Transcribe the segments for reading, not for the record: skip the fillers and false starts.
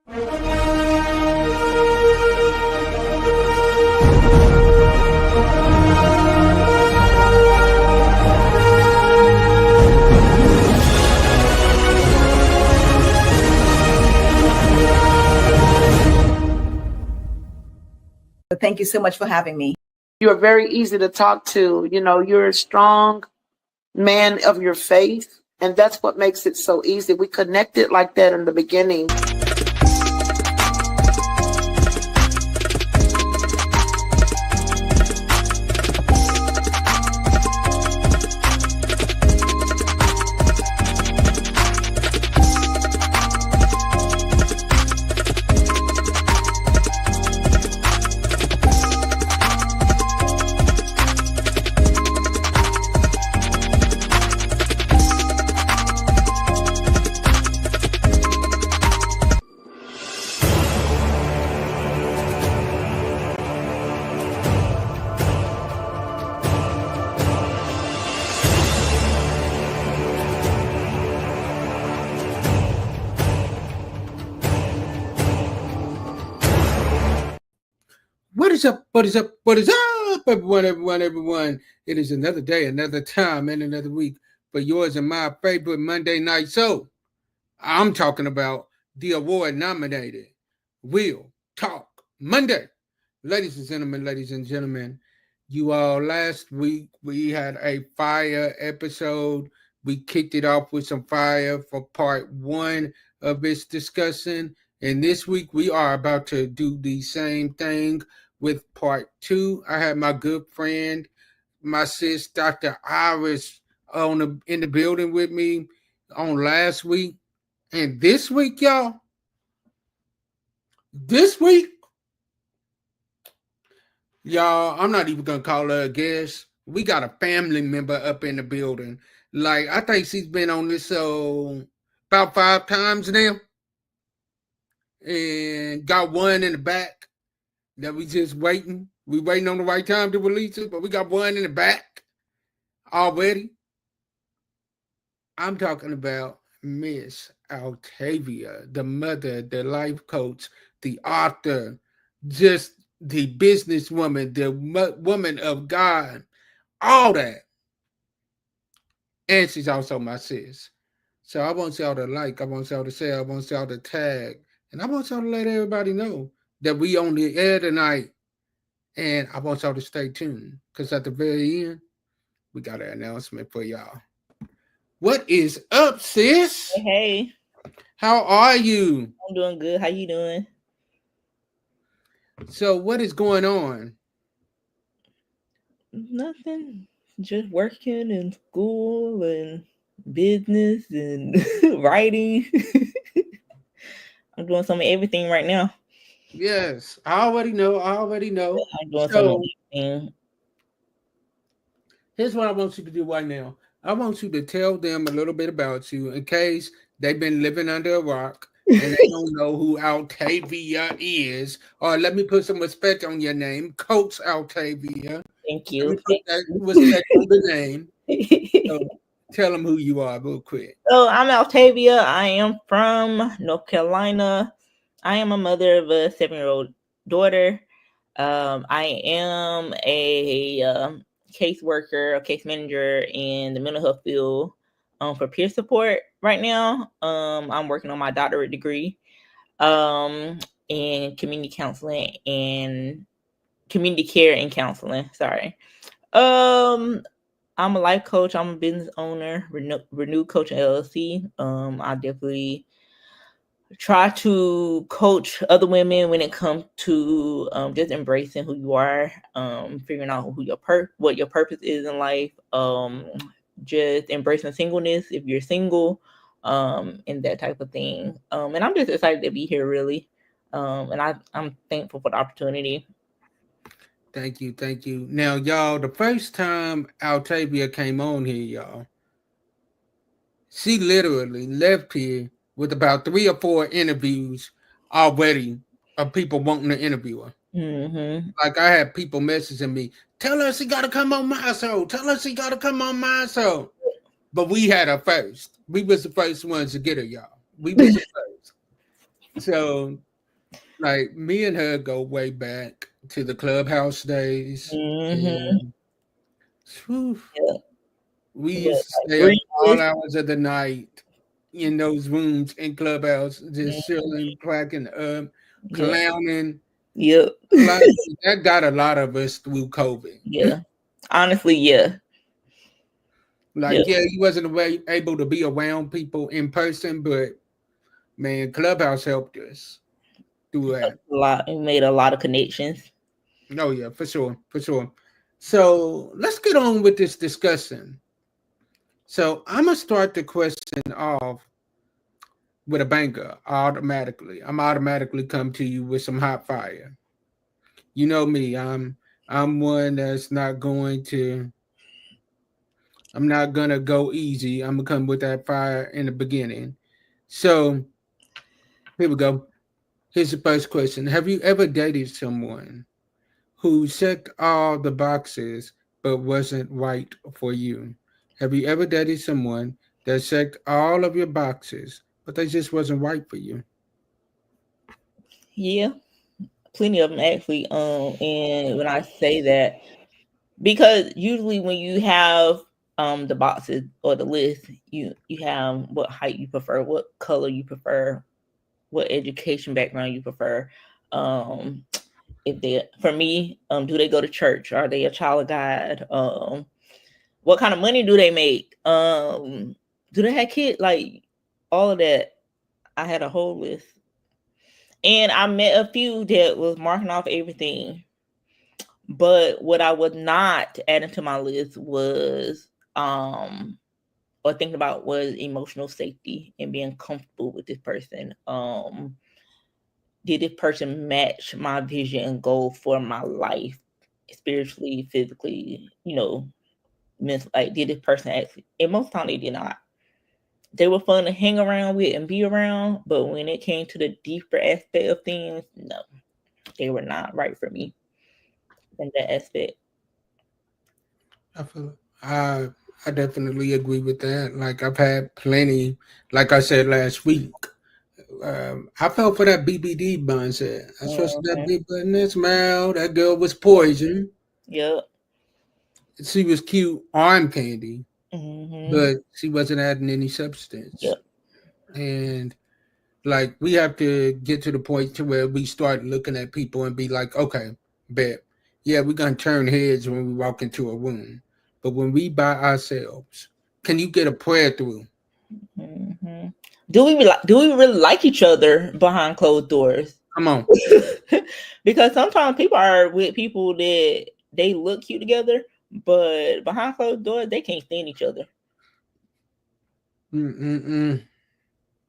Thank you so much for having me. You're very easy to talk to. You know, you're a strong man of your faith, and that's what makes it so easy. We connected like that in the beginning. What is up? What is up? What is up, everyone? It is another day, another time, and another week for yours and my favorite Monday night show. I'm talking about the award-nominated Real Talk Monday. Ladies and gentlemen, you all, last week we had a fire episode. We kicked it off with some fire for part one of this discussion. And this week we are about to do the same thing with part two. I had my good friend, my sis, Dr. Iris, in the building with me on last week. And this week, y'all, I'm not even going to call her a guest. We got a family member up in the building. Like, I think she's been on this show about 5 times now. And got one in the back that we just waiting. We waiting on the right time to release it, but we got one in the back already. I'm talking about Miss Altavia, the mother, the life coach, the author, just the businesswoman, the woman of God, all that. And she's also my sis. So I want y'all to like, I want y'all to share, I want y'all to tag. And I want y'all to let everybody know that we on the air tonight. And I want y'all to stay tuned. Because at the very end, we got an announcement for y'all. What is up, sis? Hey. How are you? I'm doing good. How you doing? So what is going on? Nothing. Just working and school and business and writing. I'm doing some of everything right now. Yes, I already know. I'm doing some of everything. Here's what I want you to do right now. I want you to tell them a little bit about you in case they've been living under a rock and they don't know who Altavia is. Or let me put some respect on your name, Coach Altavia. Thank you. Respect on the name. So tell them who you are real quick. So I'm Altavia. I am from North Carolina. I am a mother of a 7-year-old daughter. I am a caseworker, a case manager in the mental health field for peer support right now. I'm working on my doctorate degree in community counseling and community care and counseling. Sorry. I'm a life coach. I'm a business owner, Renew Coach LLC. I definitely try to coach other women when it comes to just embracing who you are, figuring out what your purpose is in life, just embracing singleness if you're single, and that type of thing. And I'm just excited to be here, really. And I'm thankful for the opportunity. Thank you. Now, y'all, the first time Altavia came on here, y'all, she literally left here with about 3 or 4 interviews already of people wanting to interview her. Mm-hmm. Like, I had people messaging me, tell her she got to come on my show. But we had her first. We was the first ones to get her, y'all. We was the first. So, like, me and her go way back to the clubhouse days. Mm-hmm. And whew, Yeah. we Yeah. used to Like stay up 3 years. all hours of the night in those rooms in clubhouse, Mhm. just chilling, cracking up, Yeah. clowning. Yep. Like, that got a lot of us through COVID. Yeah. Honestly, yeah. Yeah. Like, yeah, he wasn't able to be around people in person, but man, Clubhouse helped us through that. A lot. We made a lot of connections. Oh yeah, for sure, for sure. So let's get on with this discussion. So I'm gonna start the question off with a banger automatically. I'm automatically come to you with some hot fire. You know me, I'm one that's not going to. I'm not gonna go easy. I'm gonna come with that fire in the beginning. So here we go. Here's the first question. Have you ever dated someone who checked all the boxes but wasn't right for you? Have you ever dated someone that checked all of your boxes but they just wasn't right for you? Yeah. Plenty of them actually. And when I say that, because usually when you have the boxes or the list, you have what height you prefer, what color you prefer, what education background you prefer. Um, if they, for me, do they go to church? Are they a child of God? What kind of money do they make? Do they have kids? Like all of that. I had a whole list, and I met a few that was marking off everything. But what I was not adding to my list was or thinking about was emotional safety and being comfortable with this person. Did this person match my vision and goal for my life, spiritually, physically, like did this person actually, and most time they did not. They were fun to hang around with and be around, but when it came to the deeper aspect of things, no, they were not right for me in that aspect. I feel I definitely agree with that. Like I've had plenty, like I said last week. I fell for that BBD mindset. I trusted that Mhm. big butt in this mouth. That girl was poison. Yep. She was cute arm candy, Mhm. but she wasn't adding any substance. Yep. And like we have to get to the point to where we start looking at people and be like, okay, bet, yeah, we're gonna turn heads when we walk into a room, but when we by ourselves, can you get a prayer through? Mhm. Do we really like each other behind closed doors? Come on. Because sometimes people are with people that they look cute together, but behind closed doors they can't stand each other. Mm-mm-mm.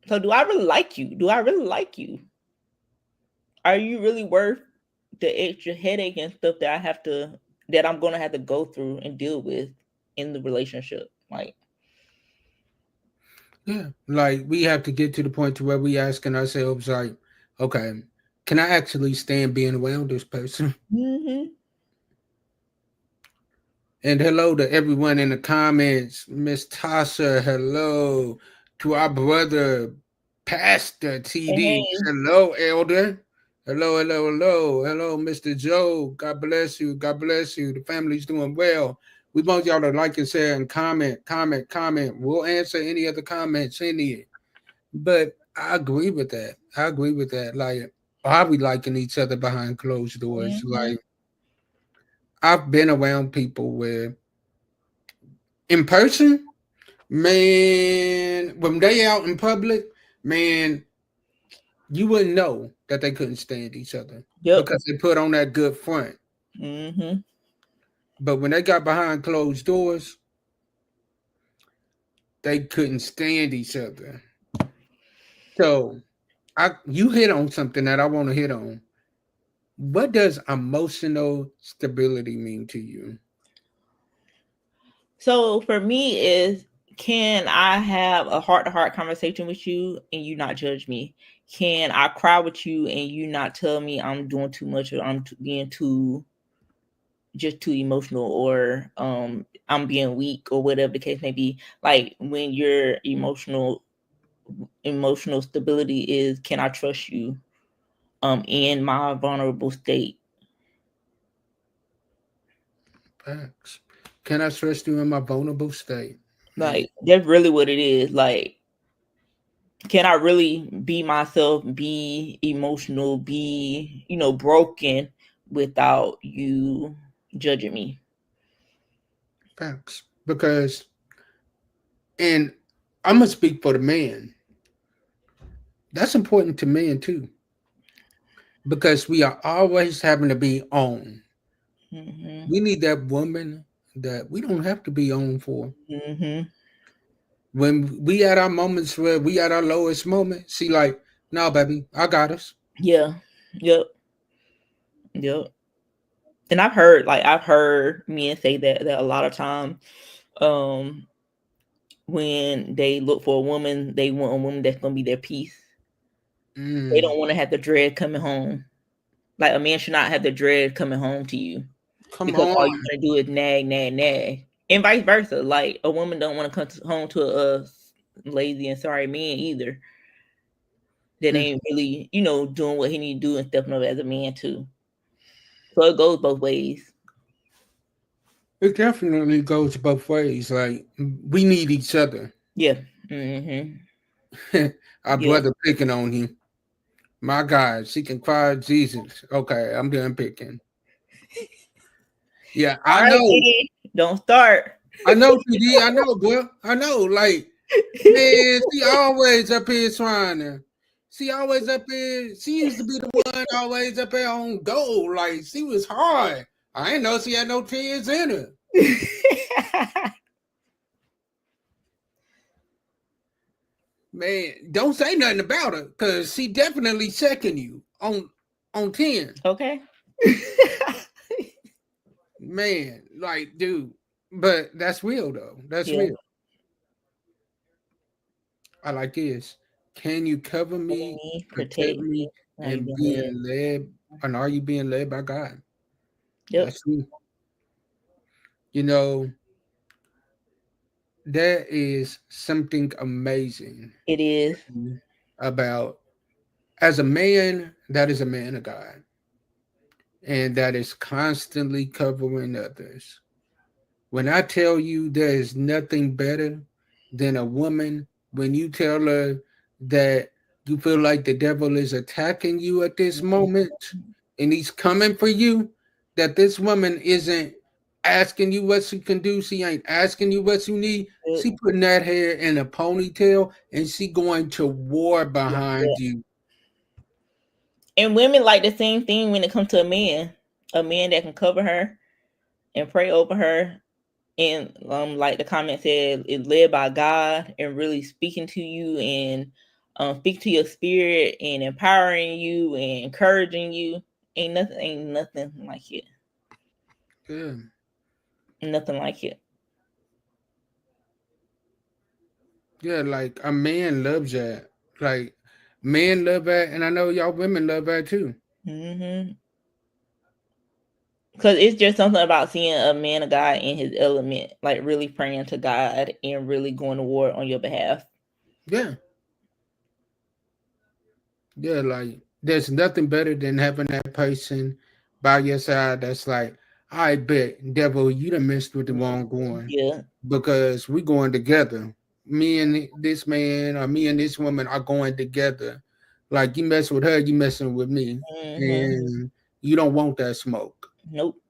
So do I really like you? Do I really like you? Are you really worth the extra headache and stuff that I'm gonna have to go through and deal with in the relationship? Like, Yeah, like we have to get to the point to where we asking ourselves, like, okay, can I actually stand being around this person? mm-hmm. And hello to everyone in the comments. Miss Tasha, hello. To our brother, Pastor TD. Hey, Hello, Elder. Hello, hello, hello. Hello, Mr. Joe. God bless you. God bless you. The family's doing well. We want y'all to like and share and comment. We'll answer any other comments in here. But I agree with that. I agree with that. Like, are we liking each other behind closed doors? mm-hmm. Like, I've been around people where in person, man, when they out in public, man, you wouldn't know that they couldn't stand each other Yep. because they put on that good front. Mm-hmm. But when they got behind closed doors, they couldn't stand each other. So you hit on something that I want to hit on. What does emotional stability mean to you? So for me is, can I have a heart to heart conversation with you and you not judge me? Can I cry with you and you not tell me I'm doing too much or being too just too emotional, or I'm being weak or whatever the case may be? Like when you're emotional emotional stability is, can I trust you in my vulnerable state? Facts. Can I trust you in my vulnerable state? Like, that's really what it is. Like, can I really be myself, be emotional, be, broken without you judging me? Facts. Because, and I'm going to speak for the man. That's important to men too. Because we are always having to be on. Mm-hmm. We need that woman that we don't have to be on for. Mm-hmm. When we at our moments where we at our lowest moment, she like, no, baby, I got us. Yeah. Yep. And I've heard men say that a lot of times, when they look for a woman, they want a woman that's gonna be their peace. They don't want to have the dread coming home. Like, a man should not have the dread coming home to you, Come because all on. you want to do is nag, nag, nag, and vice versa. Like, a woman don't want to come home to a lazy and sorry man either, that ain't really, doing what he need to do and stepping up as a man too. So it goes both ways. It definitely goes both ways. Like, we need each other. Yeah. Mm-hmm. Our brother picking on him. My God, she can cry Jesus. Okay, I'm done picking. Yeah, I know. Right, don't start. I know, PD. I know, boy. I know. Like, man, she always up here trying to. She always up here. She used to be the one always up here on goal. Like, she was hard. I didn't know she had no tears in her. Man, don't say nothing about her, because she definitely checking you on 10. Okay. Man, like, dude. But that's real, though. That's real. I like this. Can you cover me, protect me, and being led? And are you being led by God? Yep. That's true. You know, there is something amazing. It is. About, as a man, that is a man of God. And that is constantly covering others. When I tell you there is nothing better than a woman, when you tell her that you feel like the devil is attacking you at this moment and he's coming for you, that this woman isn't asking you what she can do. She ain't asking you what you need. She putting that hair in a ponytail and she going to war behind you. And women like the same thing when it comes to a man that can cover her and pray over her. And like the comment said, is led by God and really speaking to you and speak to your spirit and empowering you and encouraging you. Ain't nothing like it. Good. Nothing like it. Yeah, like a man loves that. Like, men love that, and I know y'all women love that too. Mm-hmm. Because it's just something about seeing a man of God in his element, like really praying to God and really going to war on your behalf. Yeah. Yeah, like, there's nothing better than having that person by your side that's like, I bet, devil, you done messed with the wrong one. Yeah. Because we going together. Me and this man or me and this woman are going together. Like, you mess with her, you messing with me. Mm-hmm. And you don't want that smoke. Nope.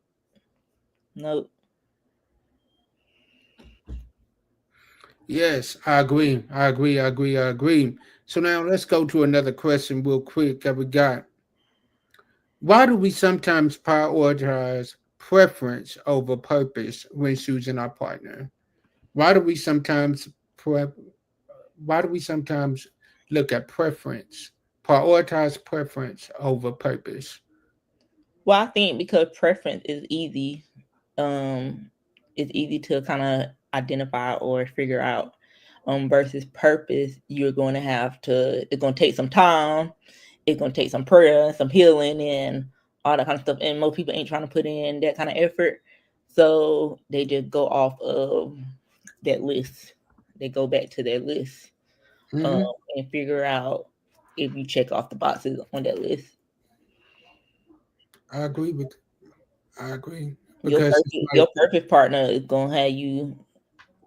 Yes, I agree. So now let's go to another question real quick that we got. Why do we sometimes prioritize preference over purpose when choosing our partner? Why do we sometimes look at prioritize preference over purpose? Well, I think because preference is easy, it's easy to kind of identify or figure out. Versus purpose, it's going to take some time. It's going to take some prayer, some healing, and all that kind of stuff. And most people ain't trying to put in that kind of effort. So they just go off of that list. They go back to their list. Mhm. and figure out if you check off the boxes on that list. I agree with. I agree Your because perfect, it's like, your perfect partner is gonna have you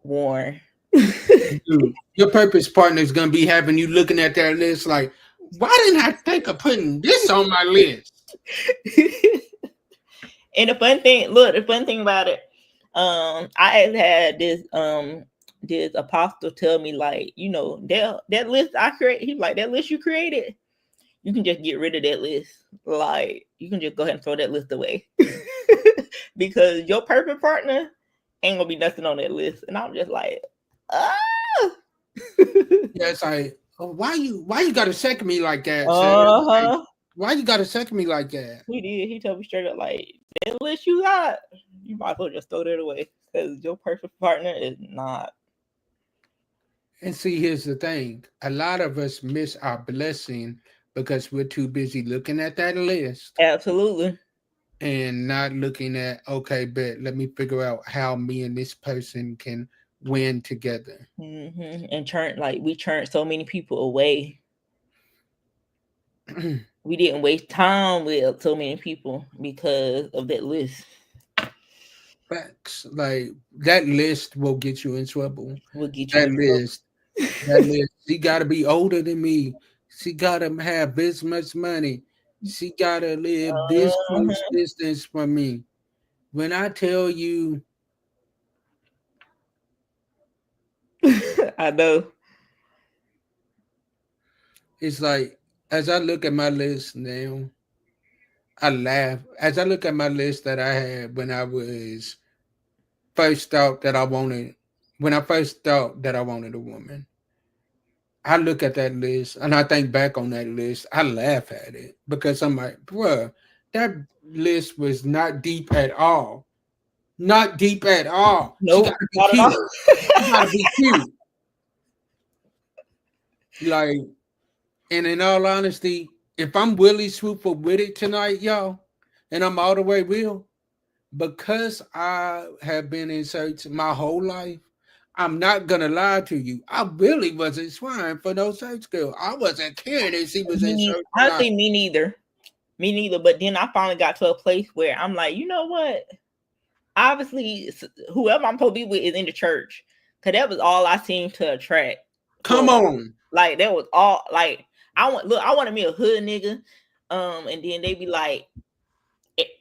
worn. dude, your purpose partner is gonna be having you looking at that list like, why didn't I think of putting this on my list? And the fun thing about it, I had this apostle tell me, like, you know, that list I create, he's like, that list you created, you can just get rid of that list. Like, you can just go ahead and throw that list away. Because your perfect partner ain't gonna be nothing on that list. And I'm just like, ah. Yeah, it's like, oh, why you gotta second me like that, sir? Like, Uh-huh. why you gotta second me like that? He did. He told me straight up, like, that list you got, you might as well just throw that away. Because your perfect partner is not. And see, here's the thing: a lot of us miss our blessing because we're too busy looking at that list Absolutely. and not looking at, okay, but let me figure out how me and this person can win together. Mm-hmm. And we turned so many people away. We didn't waste time with so many people because of that list. Facts. Like that list will get you in trouble. Will get you That in list, that list. She gotta be older than me. She gotta have this much money. She gotta live this close trouble. distance from me. When I tell you, I know. it's like as I look at my list now, I laugh. As I look at my list that I had when I was first thought that I wanted, when I first thought that I wanted a woman. I look at that list and I think back on that list. I laugh at it because I'm like, bruh, that list was not deep at all. Not deep at all. She Nope, gotta be not at cute. all. She gotta be cute. Like, and in all honesty, if I'm really truthful with it tonight, y'all, and I'm all the way real, because I have been in search my whole life, I'm not gonna lie to you. I really wasn't trying for no search girl. I wasn't caring if she was in search or not. Honestly, me neither. Me neither. But then I finally got to a place where I'm like, you know what? Obviously, whoever I'm supposed to be with is in the church. Cause that was all I seemed to attract. Come on. Like that was all. Like I wanted me a hood nigga. And then they be like,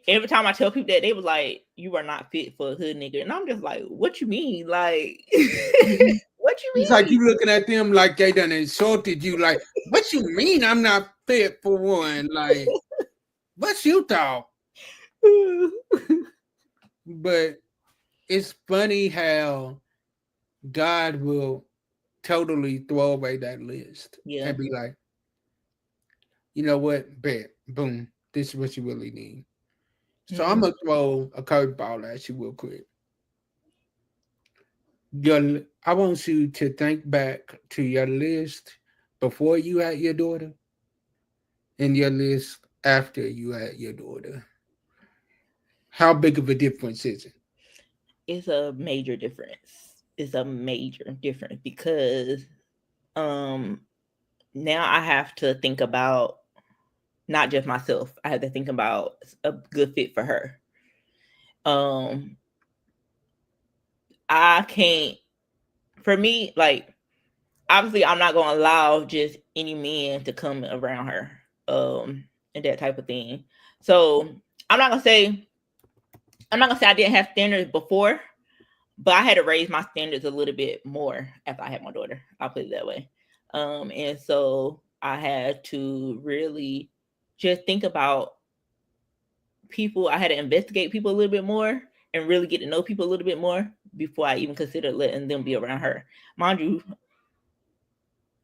every time I tell people that, they was like, "You are not fit for a hood nigga," and I'm just like, "What you mean? Like, what you mean?" It's like you looking at them like they done insulted you. Like, what you mean I'm not fit for one? Like, what you thought? But it's funny how God will totally throw away that list and be like, you know what? Bet, boom, this is what you really need. So I'm gonna throw a curveball at you real quick. I want you to think back to your list before you had your daughter and your list after you had your daughter. How big of a difference is it? It's a major difference. It's a major difference because now I have to think about not just myself. I have to think about a good fit for her. I can't, for me, like, obviously I'm not gonna allow just any man to come around her, and that type of thing. So I'm not gonna say I didn't have standards before, but I had to raise my standards a little bit more after I had my daughter. I'll put it that way. And so I had to really just think about people. I had to investigate people a little bit more and really get to know people a little bit more before I even considered letting them be around her. Mind you,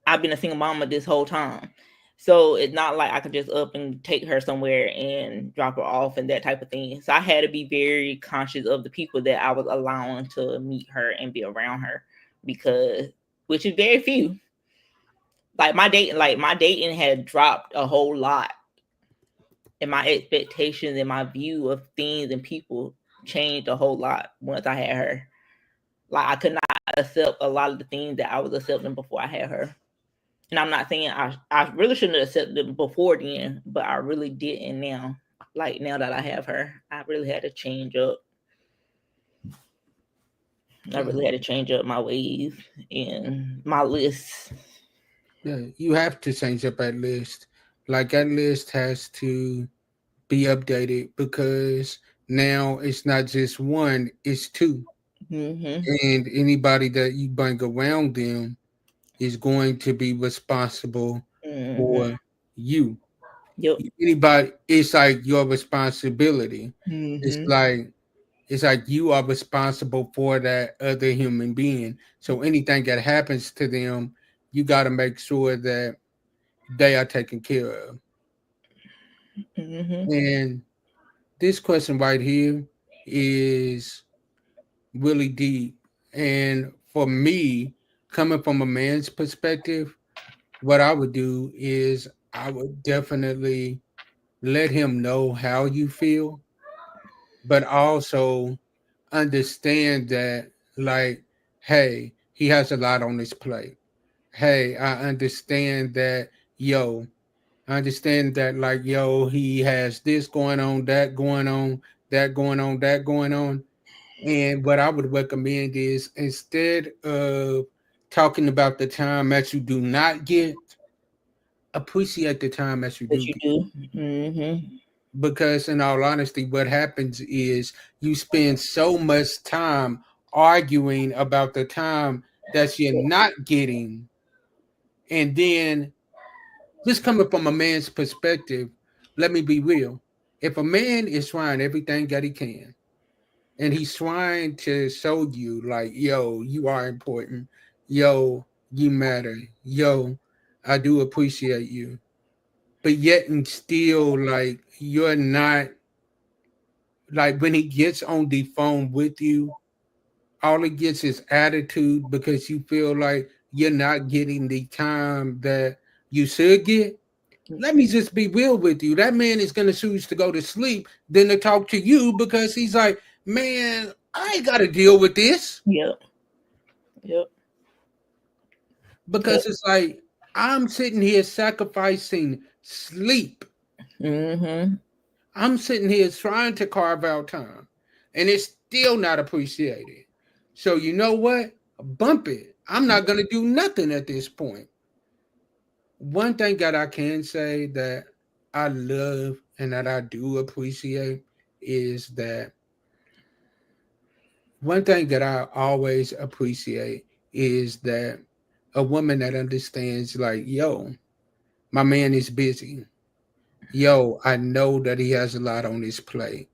I've been a single mama this whole time. So it's not like I could just up and take her somewhere and drop her off and that type of thing. So I had to be very conscious of the people that I was allowing to meet her and be around her, because, which is very few. Like my dating had dropped a whole lot. And my expectations and my view of things and people changed a whole lot once I had her. Like I could not accept a lot of the things that I was accepting before I had her. And I'm not saying I really shouldn't have accepted it before then, but I really didn't now. Like now that I have her, I really had to change up. I really had to change up my ways and my lists. Yeah, you have to change up that list. Like that list has to be updated because now it's not just one, it's two. Mm-hmm. And anybody that you bring around them is going to be responsible Mm-hmm. for you. Yep. Anybody, it's like your responsibility. It's Mm-hmm. like it's like you are responsible for that other human being. So anything that happens to them, you got to make sure that they are taken care of. Mm-hmm. And this question right here is really deep. And for me, coming from a man's perspective, what I would do is I would definitely let him know how you feel, but also understand that, like, hey, he has a lot on his plate. Hey, I understand that, yo, I understand that, like, yo, he has this going on, that going on, that going on, that going on. And what I would recommend is instead of talking about the time that you do not get, appreciate the time that you That do you get. do. Mm-hmm. Because in all honesty, what happens is you spend so much time arguing about the time that you're not getting. And then just coming from a man's perspective, let me be real. If a man is trying everything that he can, and he's trying to show you, like, yo, you are important, yo, you matter, yo, I do appreciate you, but yet and still, like, you're not, like, when he gets on the phone with you, all he gets is attitude because you feel like you're not getting the time that you should get. Let me just be real with you. That man is going to choose to go to sleep than to talk to you because he's like, man, I ain't got to deal with this. Yep. Yep. Yep. Because it's like, I'm sitting here sacrificing sleep. Mm-hmm. I'm sitting here trying to carve out time, and it's still not appreciated. So, you know what? Bump it. I'm not going to do nothing at this point. One thing that I can say that I love and that I do appreciate is that one thing that I always appreciate is that a woman that understands, like, yo, my man is busy. Yo, I know that he has a lot on his plate.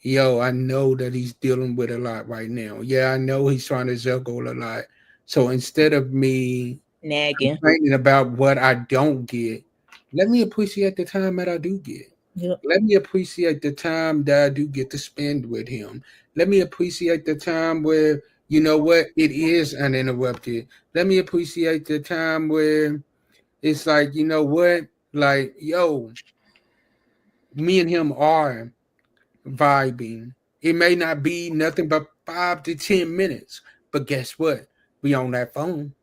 Yo, I know that he's dealing with a lot right now. Yeah, I know he's trying to juggle a lot. So instead of me Nagging. complaining about what I don't get, let me appreciate the time that I do get. Yep. Let me appreciate the time that I do get to spend with him. Let me appreciate the time where, you know what, it is uninterrupted. Let me appreciate the time where it's like, you know what, like, yo, me and him are vibing. It may not be nothing but 5 to 10 minutes, but guess what? We on that phone.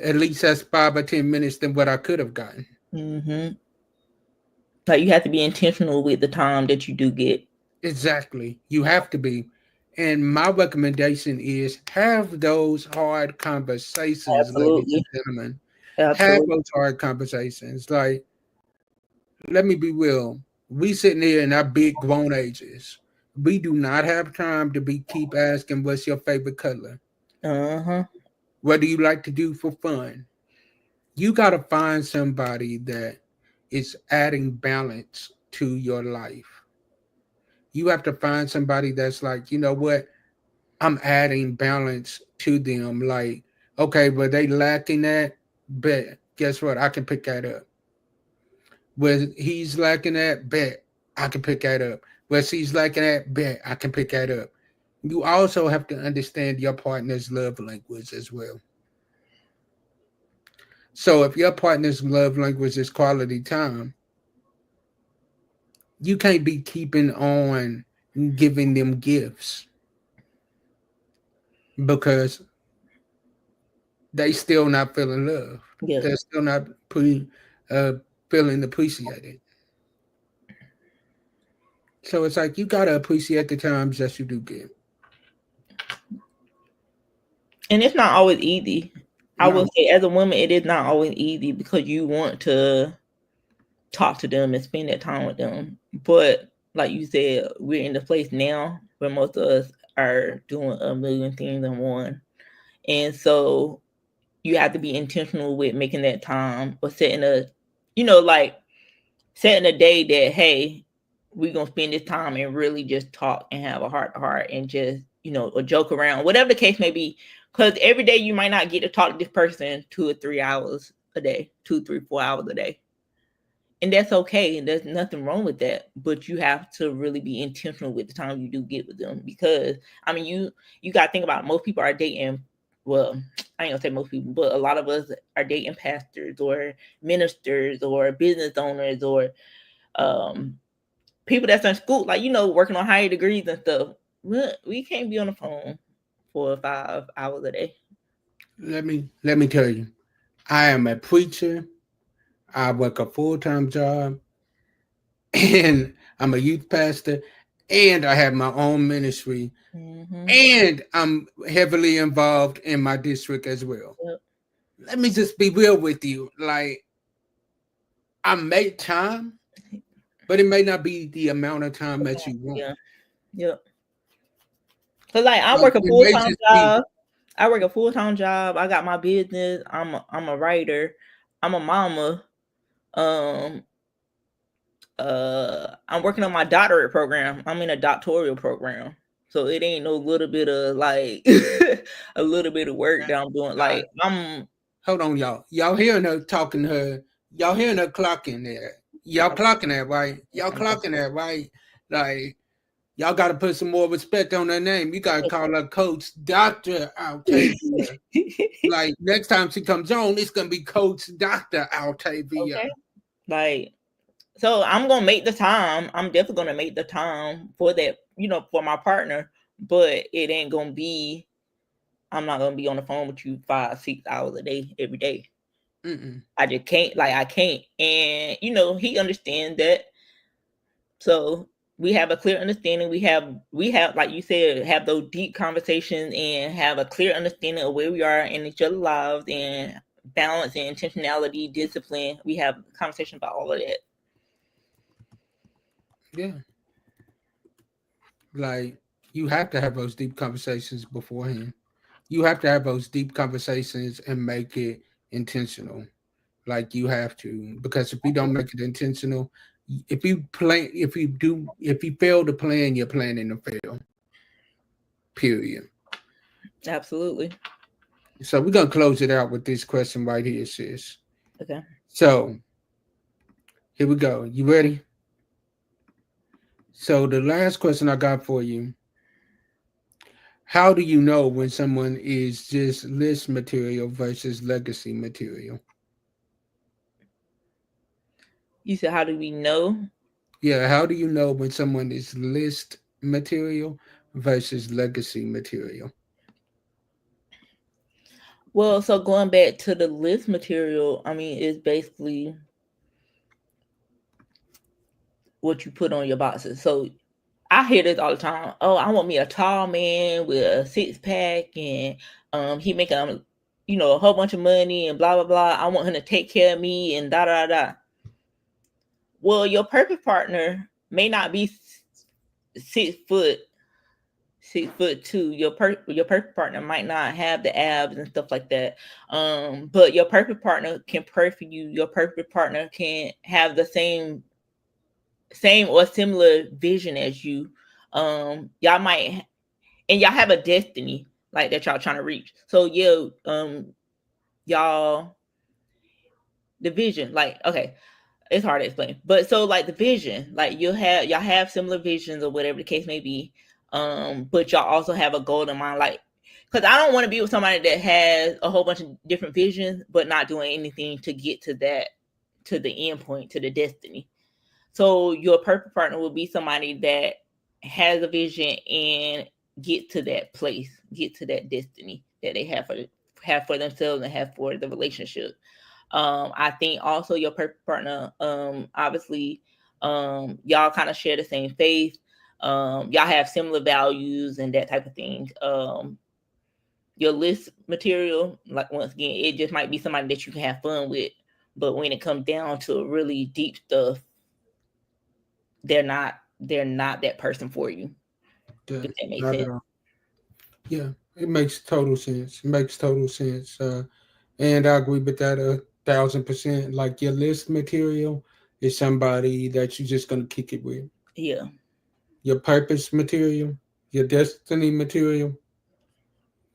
At least that's 5 or 10 minutes than what I could have gotten. Mm-hmm. Like you have to be intentional with the time that you do get. Exactly. You have to be. And my recommendation is have those hard conversations, ladies and Absolutely. gentlemen. Have Absolutely. those hard conversations. Like, let me be real. We sitting here in our big grown ages. We do not have time to be keep asking what's your favorite color. Uh-huh. What do you like to do for fun? You got to find somebody that is adding balance to your life. You have to find somebody that's like, you know what? I'm adding balance to them. Like, okay, but they lacking that, bet. Guess what? I can pick that up. Where he's lacking that, bet. I can pick that up. Where she's lacking that, bet. I can pick that up. You also have to understand your partner's love language as well. So if your partner's love language is quality time, you can't be keeping on giving them gifts because they still not feeling loved. Yeah. They're still not feeling appreciated. So it's like you gotta appreciate the times that you do get. And it's not always easy. I No. will say, as a woman, it is not always easy because you want to talk to them and spend that time with them. But like you said, we're in the place now where most of us are doing a million things in one. And so you have to be intentional with making that time or setting a, like setting a day that, hey, we're going to spend this time and really just talk and have a heart to heart and just, or joke around, whatever the case may be. Because every day you might not get to talk to this person 2 or 3 hours a day, 2, 3, 4 hours a day. And that's okay. And there's nothing wrong with that. But you have to really be intentional with the time you do get with them. Because, I mean, you got to think about it. Most people are dating. Well, I ain't gonna say most people, but a lot of us are dating pastors or ministers or business owners or people that's in school, like, working on higher degrees and stuff. We can't be on the phone 4 or 5 hours a day. Let me tell you, I am a preacher. I work a full-time job, and I'm a youth pastor, and I have my own ministry, and I'm heavily involved in my district as well. Yep. Let me just be real with you. Like, I make time, but it may not be the amount of time that you want. Yeah. Yep. Cause like I work a full-time job. I work a full-time job. I got my business. I'm a writer. I'm a mama. I'm working on my doctorate program. I'm in a doctoral program. So it ain't no little bit of like a little bit of work that I'm doing. Like hold on, y'all. Y'all hearing her talking to her. Y'all hearing her clocking there. Y'all clocking that, right? Y'all clocking that, right? Like, y'all got to put some more respect on her name. You got to call her Coach Dr. Altavia. Like, next time she comes on, it's going to be Coach Dr. Altavia. Okay. Like, so I'm going to make the time. I'm definitely going to make the time for that, for my partner. But it ain't going to be, I'm not going to be on the phone with you 5, 6 hours a day, every day. I just can't, I can't. And, he understands that. So we have a clear understanding. We have, like you said, have those deep conversations and have a clear understanding of where we are in each other's lives and balance and intentionality, discipline. We have a conversation about all of that. Yeah. Like, you have to have those deep conversations beforehand. You have to have those deep conversations and make it intentional. Like, you have to, because if you don't make it intentional, if you fail to plan, you're planning to fail. Period. Absolutely. So we're gonna close it out with this question right here, sis. Okay. So here we go. You ready? So the last question I got for you: how do you know when someone is just list material versus legacy material? You said, how do we know? Yeah, how do you know when someone is list material versus legacy material? Well, so going back to the list material, I mean, it's basically what you put on your boxes. So I hear this all the time. Oh, I want me a tall man with a 6-pack and he making a whole bunch of money and blah blah blah. I want him to take care of me and da da da. Well, your perfect partner may not be 6'2". Your perfect partner might not have the abs and stuff like that. But your perfect partner can pray for you. Your perfect partner can have the same or similar vision as you. Y'all might, and y'all have a destiny like that y'all trying to reach. So y'all, the vision, like, okay, it's hard to explain, but so like the vision, like y'all have similar visions or whatever the case may be. But y'all also have a goal in mind, like, because I don't want to be with somebody that has a whole bunch of different visions but not doing anything to get to that, to the end point, to the destiny. So your perfect partner will be somebody that has a vision and get to that place, get to that destiny that they have for themselves and have for the relationship. I think also your perfect partner, obviously, y'all kind of share the same faith. Y'all have similar values and that type of thing. Your list material, like once again, it just might be somebody that you can have fun with, but when it comes down to really deep stuff, they're not that person for you. If that makes sense. Yeah, it makes total sense. It makes total sense. And I agree with that 1,000%. Like your list material is somebody that you're just gonna kick it with. Yeah. Your purpose material, your destiny material.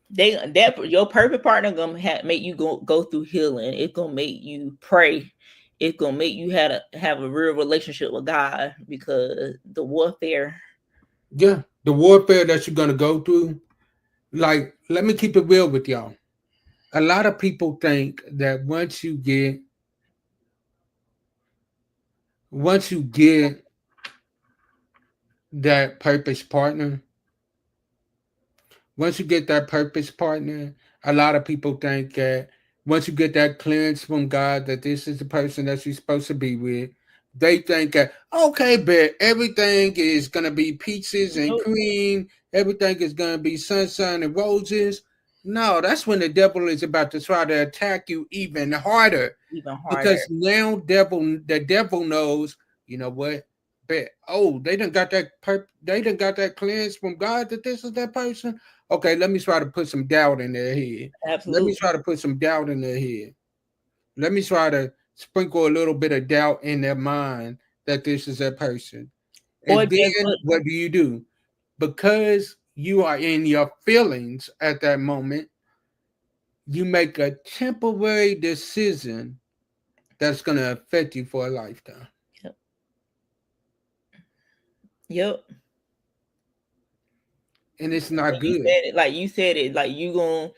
Your perfect partner gonna make you go through healing. It's gonna make you pray. It's gonna make you have a real relationship with God, because the warfare. Yeah, the warfare that you're gonna go through. Like, let me keep it real with y'all. A lot of people think that once you get that purpose partner, a lot of people think that once you get that clearance from God that this is the person that you're supposed to be with, they think that, okay, but everything is going to be peaches and cream. Everything is going to be sunshine and roses. No, that's when the devil is about to try to attack you even harder. Because now the devil knows, you know what? But they done got that clearance from God that this is that person. Okay, let me try to put some doubt in their head. Absolutely. Let me try to put some doubt in their head. Let me try to sprinkle a little bit of doubt in their mind that this is that person. And then what do? Because you are in your feelings at that moment, you make a temporary decision that's going to affect you for a lifetime. Yep. And it's not good. You said it, like you gonna,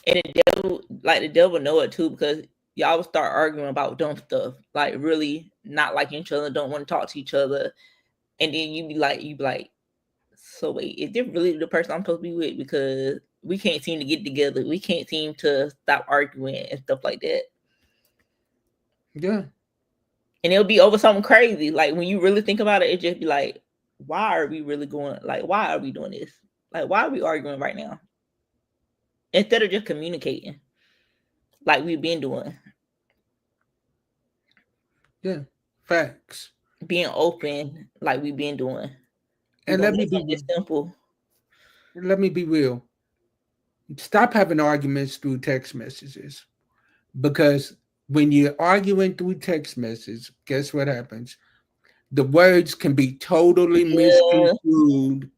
and the devil know it too, because y'all would start arguing about dumb stuff, like really not liking each other, don't want to talk to each other, and then you be like, so wait, is this really the person I'm supposed to be with? Because we can't seem to get together, we can't seem to stop arguing and stuff like that. Yeah. And it'll be over something crazy. Like when you really think about it, it just be like, why are we really going? Like, why are we doing this? Like, why are we arguing right now? Instead of just communicating like we've been doing. Yeah, facts. Being open like we've been doing. And let me be simple. Let me be real. Stop having arguments through text messages. Because when you're arguing through text messages, guess what happens? The words can be totally misconstrued.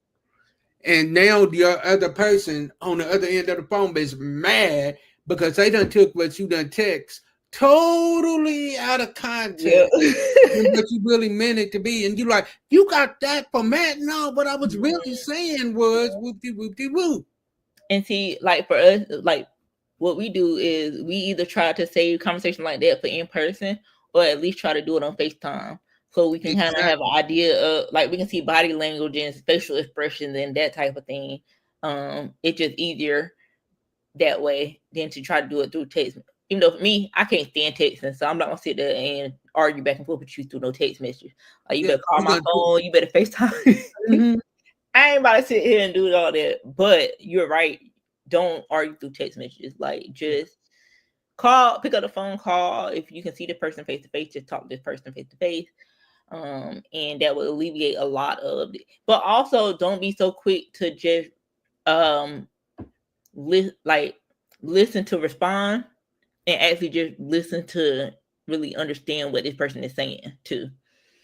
And now your other person on the other end of the phone is mad because they done took what you done text totally out of context. And what you really meant it to be. And you're like, you got that from that? No, what I was really saying was whoop-de-whoop-de-whoop. And see, like for us, like what we do is we either try to save conversation like that for in person, or at least try to do it on FaceTime. So we can kind of have an idea of, like, we can see body language and facial expressions and that type of thing. It's just easier that way than to try to do it through text. Even though for me, I can't stand texting, so I'm not gonna sit there and argue back and forth with you through no text messages. Like, you better call my phone, you better FaceTime. Mm-hmm. I ain't about to sit here and do all that. But you're right. Don't argue through text messages. Like, just call, pick up the phone, call. If you can see the person face to face, just talk to this person face to face. And that will alleviate a lot of it. But also, don't be so quick to just listen to respond, and actually just listen to really understand what this person is saying too.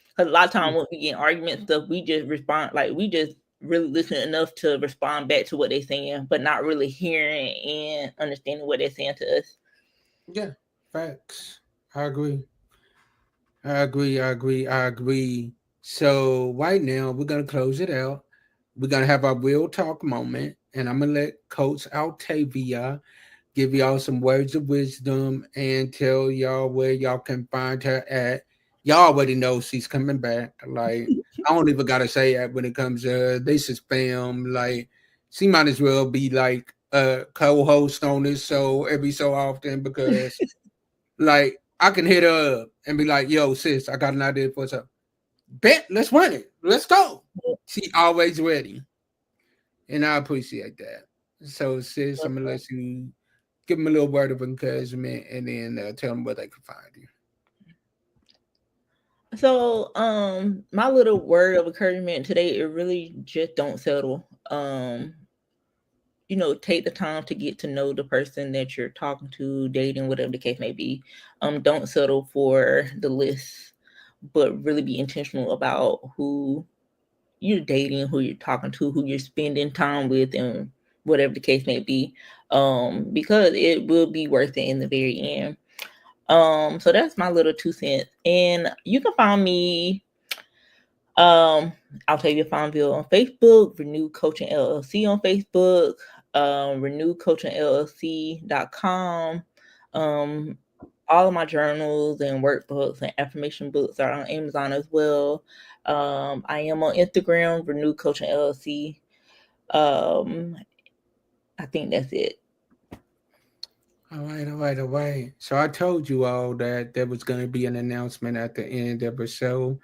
Because a lot of times when we get in arguments stuff, we just respond, like we just really listen enough to respond back to what they're saying, but not really hearing and understanding what they're saying to us. Yeah, facts. I agree. So right now we're gonna close it out. We're gonna have our real talk moment, and I'm gonna let Coach Altavia give y'all some words of wisdom and tell y'all where y'all can find her at. Y'all already know she's coming back. Like, I don't even gotta say that when it comes to her. This is fam. Like, she might as well be like a co-host on this show every so often, because Like I can hit her up and be like, "Yo, sis, I got an idea for something. Bet, let's run it. Let's go." She always ready, and I appreciate that. So, sis, I'm gonna let you give them a little word of encouragement, and then tell them where they can find you. So, my little word of encouragement today, it really just don't settle. Take the time to get to know the person that you're talking to, dating, whatever the case may be. Don't settle for the list, but really be intentional about who you're dating, who you're talking to, who you're spending time with, and whatever the case may be. Because it will be worth it in the very end. So that's my little 2 cents. And you can find me Altavia Farmville on Facebook, Renew Coaching LLC on Facebook, renewcoachingllc.com. All of my journals and workbooks and affirmation books are on Amazon as well. I am on Instagram, Renew Coaching LLC. I think that's it. All right. So I told you all that there was going to be an announcement at the end of the show.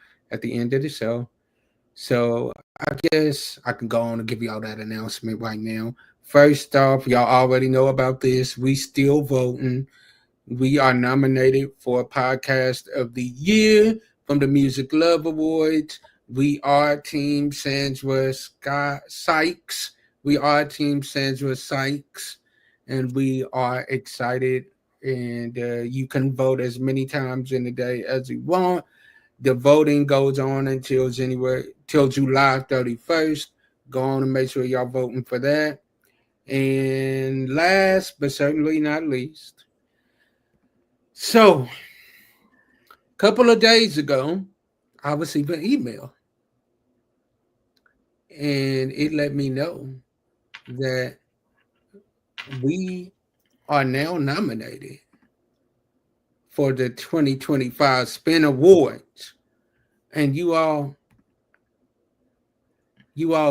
So I guess I can go on and give y'all that announcement right now. First off, y'all already know about this. We still voting. We are nominated for Podcast of the Year from the Music Love Awards. We are Team Sandra Sykes. And we are excited. And you can vote as many times in the day as you want. The voting goes on until July 31st. Go on and make sure y'all voting for that. And last but certainly not least, so a couple of days ago, I received an email. And it let me know that we are now nominated for the 2025 Spin Awards. And you all,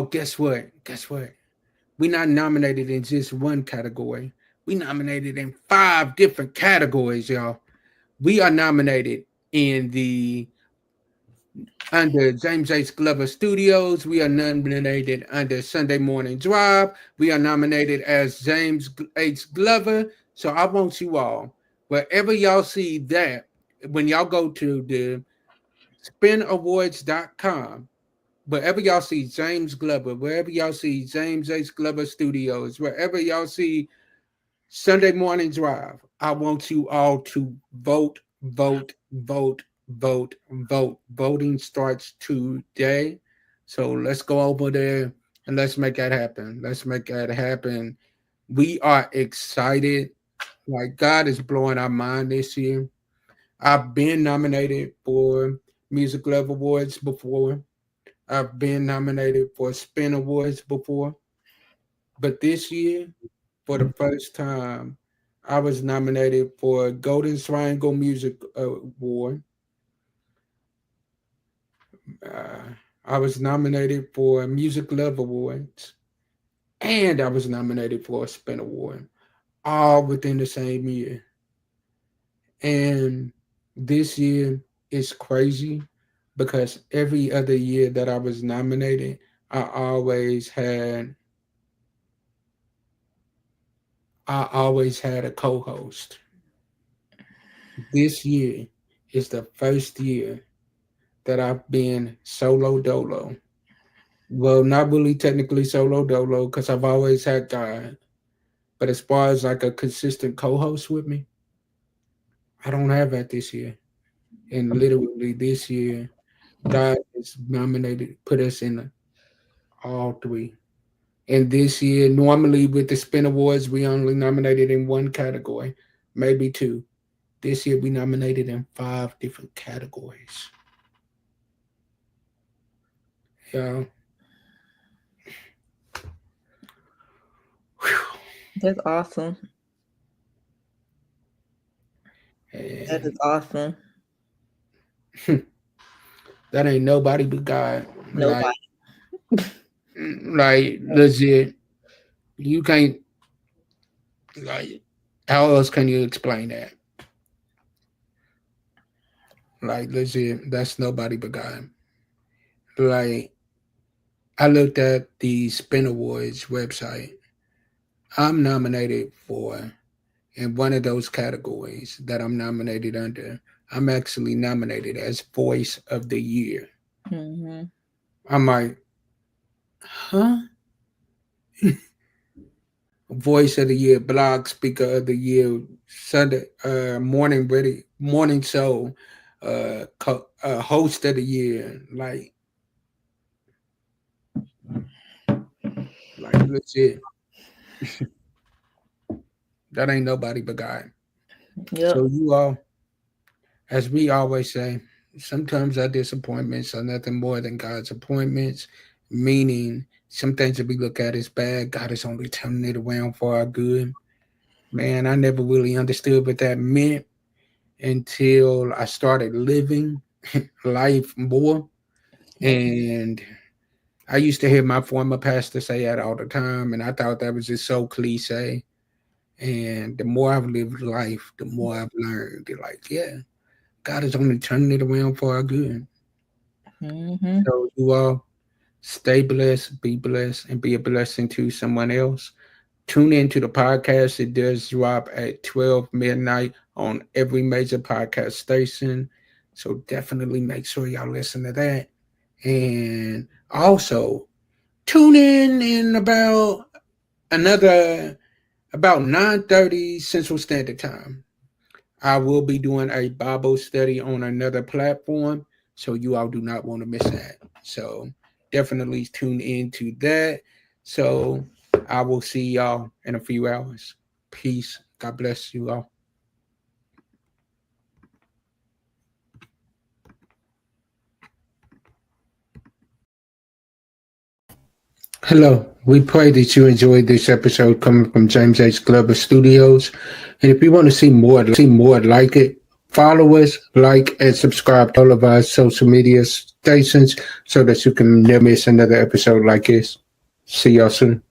guess what? We're not nominated in just one category. We nominated in 5 different categories, y'all. We are nominated under James H. Glover Studios. We are nominated under Sunday Morning Drive. We are nominated as James H. Glover. So I want you all, wherever y'all see that, when y'all go to the spinawards.com, wherever y'all see James Glover, wherever y'all see James H. Glover Studios, wherever y'all see Sunday Morning Drive, I want you all to vote. Voting starts today. So let's go over there and let's make that happen. We are excited. Like, God is blowing our mind this year. I've been nominated for Music Love Awards before. I've been nominated for Spin Awards before. But this year, for the first time, I was nominated for Golden Triangle Music Award. I was nominated for Music Love Awards. And I was nominated for a Spin Award. All within the same year. And this year is crazy because every other year that I was nominated, I always had a co-host. This year is the first year that I've been solo dolo. Well, not really technically solo dolo because I've always had God. But as far as like a consistent co-host with me, I don't have that this year. And literally this year, God has put us in all 3. And this year, normally with the Spin Awards, we only nominated in 1 category, maybe 2. This year, we nominated in 5 different categories. Yeah. That's awesome. And that is awesome. That ain't nobody but God. Nobody. Like legit. You can't, like, how else can you explain that? Like, legit, that's nobody but God. Like, I looked at the Spin Awards website. I'm nominated for, in one of those categories that I'm nominated under, I'm actually nominated as Voice of the Year. Mm-hmm. I'm like, huh? Voice of the Year, Blog Speaker of the Year, Sunday morning show, Host of the Year, like legit. That ain't nobody but God. Yep. So you all, as we always say, sometimes our disappointments are nothing more than God's appointments, meaning some things that we look at as bad, God is only turning it around for our good. Man, I never really understood what that meant until I started living life more. And I used to hear my former pastor say that all the time, and I thought that was just so cliche. And the more I've lived life, the more I've learned. Like, yeah, God is only turning it around for our good. Mm-hmm. So you all stay blessed, be blessed, and be a blessing to someone else. Tune into the podcast. It does drop at 12 midnight on every major podcast station. So definitely make sure y'all listen to that. And also tune in about 9:30 Central Standard Time. I will be doing a Bible study on another platform, so you all do not want to miss that. So definitely tune into that. So I will see y'all in a few hours. Peace. God bless you all. Hello. We pray that you enjoyed this episode coming from James H. Glover Studios. And if you want to see more like it, follow us, like, and subscribe to all of our social media stations so that you can never miss another episode like this. See y'all soon.